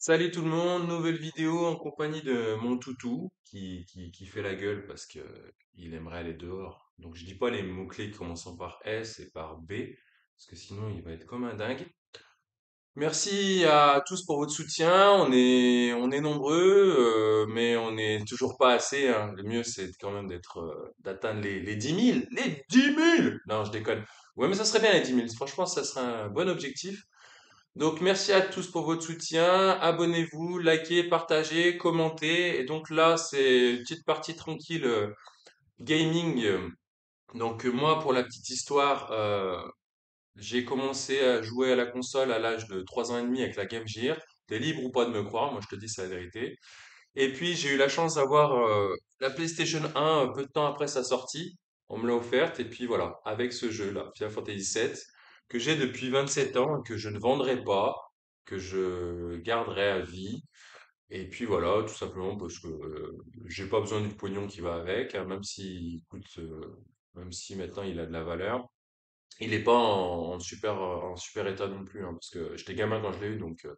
Salut tout le monde, nouvelle vidéo en compagnie de mon toutou qui fait la gueule parce que il aimerait aller dehors. Donc je dis pas les mots-clés commençant par S et par B parce que sinon il va être comme un dingue. Merci à tous pour votre soutien. On est nombreux, mais on n'est toujours pas assez, hein. Le mieux c'est quand même d'atteindre les 10 000. Les 10 000! Non, je déconne. Ouais, mais ça serait bien les 10 000. Franchement, ça serait un bon objectif. Donc merci à tous pour votre soutien. Abonnez-vous, likez, partagez, commentez. Et donc là, c'est une petite partie tranquille gaming. Moi, pour la petite histoire, j'ai commencé à jouer à la console à l'âge de 3 ans et demi avec la Game Gear. T'es libre ou pas de me croire, moi je te dis c'est la vérité. Et puis j'ai eu la chance d'avoir la PlayStation 1 peu de temps après sa sortie. On me l'a offerte et puis voilà, avec ce jeu-là, Final Fantasy VII, que j'ai depuis 27 ans, que je ne vendrai pas, que je garderai à vie. Et puis voilà, tout simplement parce que j'ai pas besoin du pognon qui va avec, hein, même si maintenant il a de la valeur. Il est pas en super état non plus, hein, parce que j'étais gamin quand je l'ai eu, donc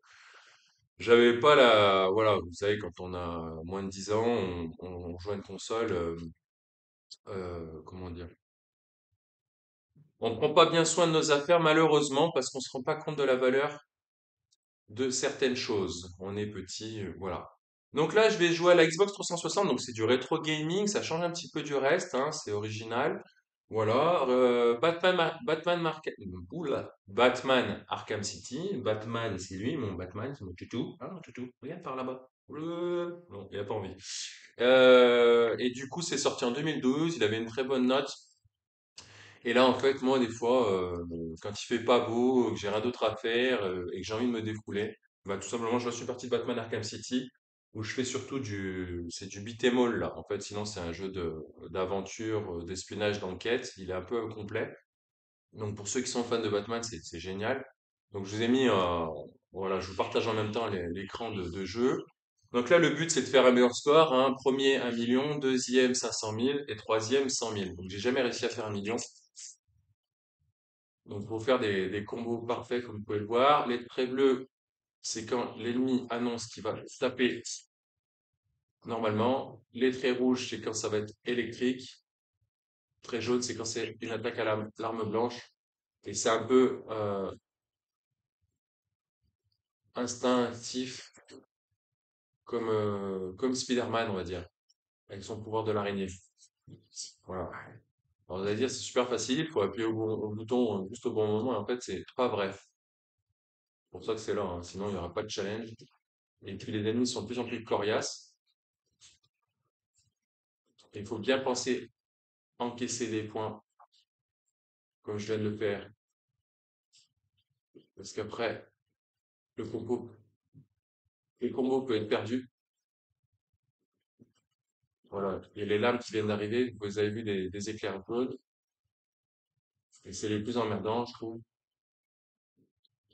j'avais pas la... Voilà, vous savez, quand on a moins de 10 ans, on joue à une console, comment dire? On prend pas bien soin de nos affaires, malheureusement, parce qu'on se rend pas compte de la valeur de certaines choses. On est petit, voilà. Donc là, je vais jouer à la Xbox 360, donc c'est du rétro gaming, ça change un petit peu du reste, hein, c'est original. Voilà, Batman Arkham City. Batman, c'est lui, mon Batman, c'est mon toutou. Ah, mon toutou, regarde par là-bas. Non, il a pas envie. Et du coup, c'est sorti en 2012, il avait une très bonne note. Et là, en fait, moi, des fois, quand il fait pas beau, que j'ai rien d'autre à faire et que j'ai envie de me défouler, bah, tout simplement, je suis parti de Batman Arkham City, où je fais surtout c'est du beat 'em all, là. En fait, sinon, c'est un jeu d'aventure, d'espionnage, d'enquête. Il est un peu incomplet. Donc, pour ceux qui sont fans de Batman, c'est génial. Donc, je vous ai mis, voilà, je vous partage en même temps l'écran de jeu. Donc là, le but, c'est de faire un meilleur score, hein. Premier, 1 million. Deuxième, 500 000. Et troisième, 100 000. Donc, j'ai jamais réussi à faire 1 million. Donc, pour faire des combos parfaits, comme vous pouvez le voir, les traits bleus, c'est quand l'ennemi annonce qu'il va taper normalement. Les traits rouges, c'est quand ça va être électrique. Trait jaune, c'est quand c'est une attaque à l'arme blanche. Et c'est un peu instinctif, comme Spider-Man, on va dire, avec son pouvoir de l'araignée. Voilà. Alors, vous allez dire, c'est super facile, il faut appuyer au bouton juste au bon moment, et en fait, c'est pas vrai. C'est pour ça que c'est là, hein. Sinon, il n'y aura pas de challenge. Et puis, les ennemis sont de plus en plus coriaces. Il faut bien penser encaisser des points comme je viens de le faire. Parce qu'après, le combo, les combos peuvent être perdus. Voilà. Il y a les lames qui viennent d'arriver. Vous avez vu des éclairs jaunes. Et c'est les plus emmerdants, je trouve.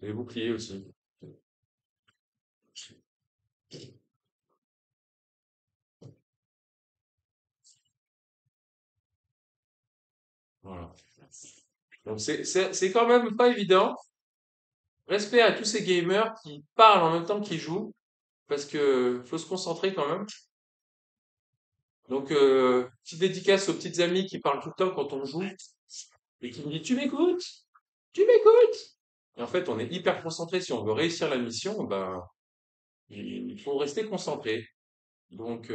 Les boucliers aussi. Voilà. Donc c'est quand même pas évident. Respect à tous ces gamers qui parlent en même temps qu'ils jouent. Parce que faut se concentrer quand même. Donc, petite dédicace aux petites amies qui parlent tout le temps quand on joue et qui me disent, tu m'écoutes? Tu m'écoutes? Et en fait, on est hyper concentré. Si on veut réussir la mission, ben, il faut rester concentré. Donc,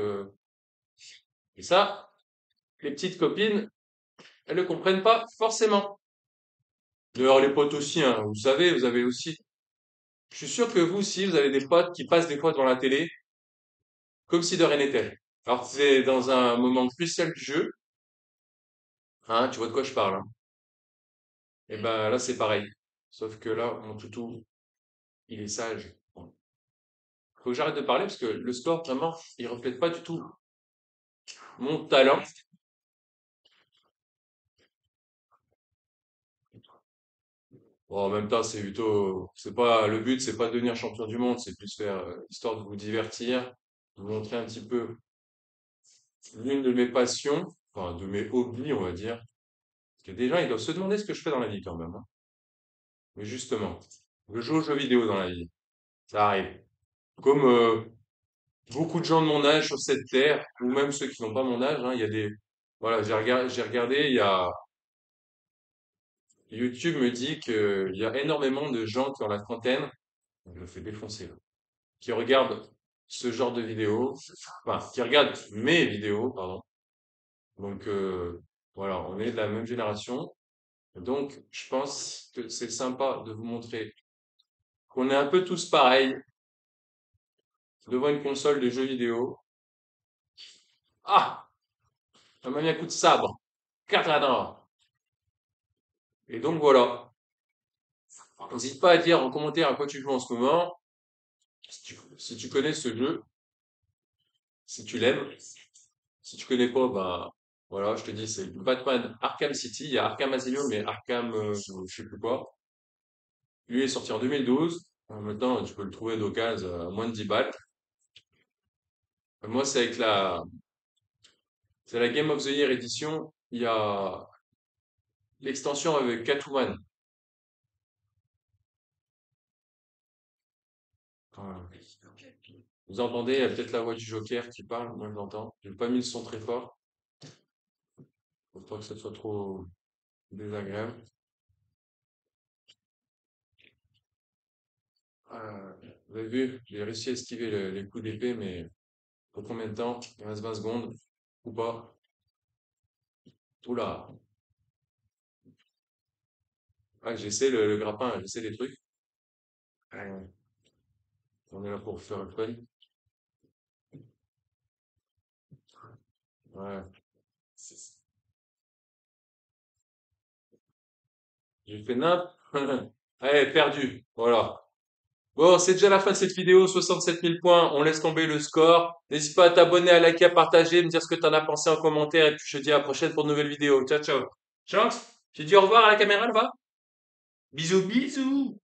et ça, les petites copines, elles ne comprennent pas forcément. D'ailleurs, les potes aussi, hein, vous savez, vous avez aussi. Je suis sûr que vous aussi, vous avez des potes qui passent des fois devant la télé, comme si de rien n'était. Alors, c'est dans un moment crucial du jeu, hein, tu vois de quoi je parle, hein. Et ben là, c'est pareil. Sauf que là, mon toutou, il est sage. Bon. Faut que j'arrête de parler parce que le score, vraiment, il reflète pas du tout mon talent. Bon, en même temps, c'est pas, le but, c'est pas de devenir champion du monde, c'est plus faire, histoire de vous divertir, de vous montrer un petit peu l'une de mes passions, enfin, de mes hobbies, on va dire. Parce que des gens, ils doivent se demander ce que je fais dans la vie quand même, hein. Mais justement, je joue aux jeux vidéo dans la vie. Ça arrive. Comme beaucoup de gens de mon âge sur cette terre, ou même ceux qui n'ont pas mon âge, hein, il y a des... Voilà, j'ai regardé, il y a... YouTube me dit qu'il y a énormément de gens qui ont la trentaine, je me fais défoncer là, qui regardent ce genre de vidéos, enfin, qui regardent mes vidéos, pardon. Donc voilà, on est de la même génération. Donc je pense que c'est sympa de vous montrer qu'on est un peu tous pareils devant une console de jeux vidéo. Ah! Ça m'a mis un coup de sabre. Katana. Et donc voilà. N'hésite pas à dire en commentaire à quoi tu joues en ce moment, si tu connais ce jeu, si tu l'aimes. Si tu connais pas, bah voilà, je te dis, c'est Batman Arkham City. Il y a Arkham Asylum et Arkham, je sais plus quoi. Lui est sorti en 2012. Maintenant, tu peux le trouver d'occasion à moins de 10 balles. Moi, c'est la Game of the Year édition. Il y a l'extension avec Catwoman. Voilà. Vous entendez, il y a peut-être la voix du Joker qui parle, moi je l'entends. J'ai pas mis le son très fort, pour pas que ce soit trop désagréable. Vous avez vu, j'ai réussi à esquiver les coups d'épée, mais pour combien de temps? Il reste 20 secondes, ou pas? Oula, ah, j'essaie le grappin, j'essaie les trucs. Ouais, on est là pour faire le fun. Ouais, j'ai fait nimp. Allez, perdu, voilà. Bon, c'est déjà la fin de cette vidéo, 67 000 points, on laisse tomber le score. N'hésite pas à t'abonner, à liker, à partager, me dire ce que t'en as pensé en commentaire, et puis je te dis à la prochaine pour de nouvelles vidéos. Ciao, ciao. Chance, tu dis au revoir à la caméra là-bas? Bisous, bisous.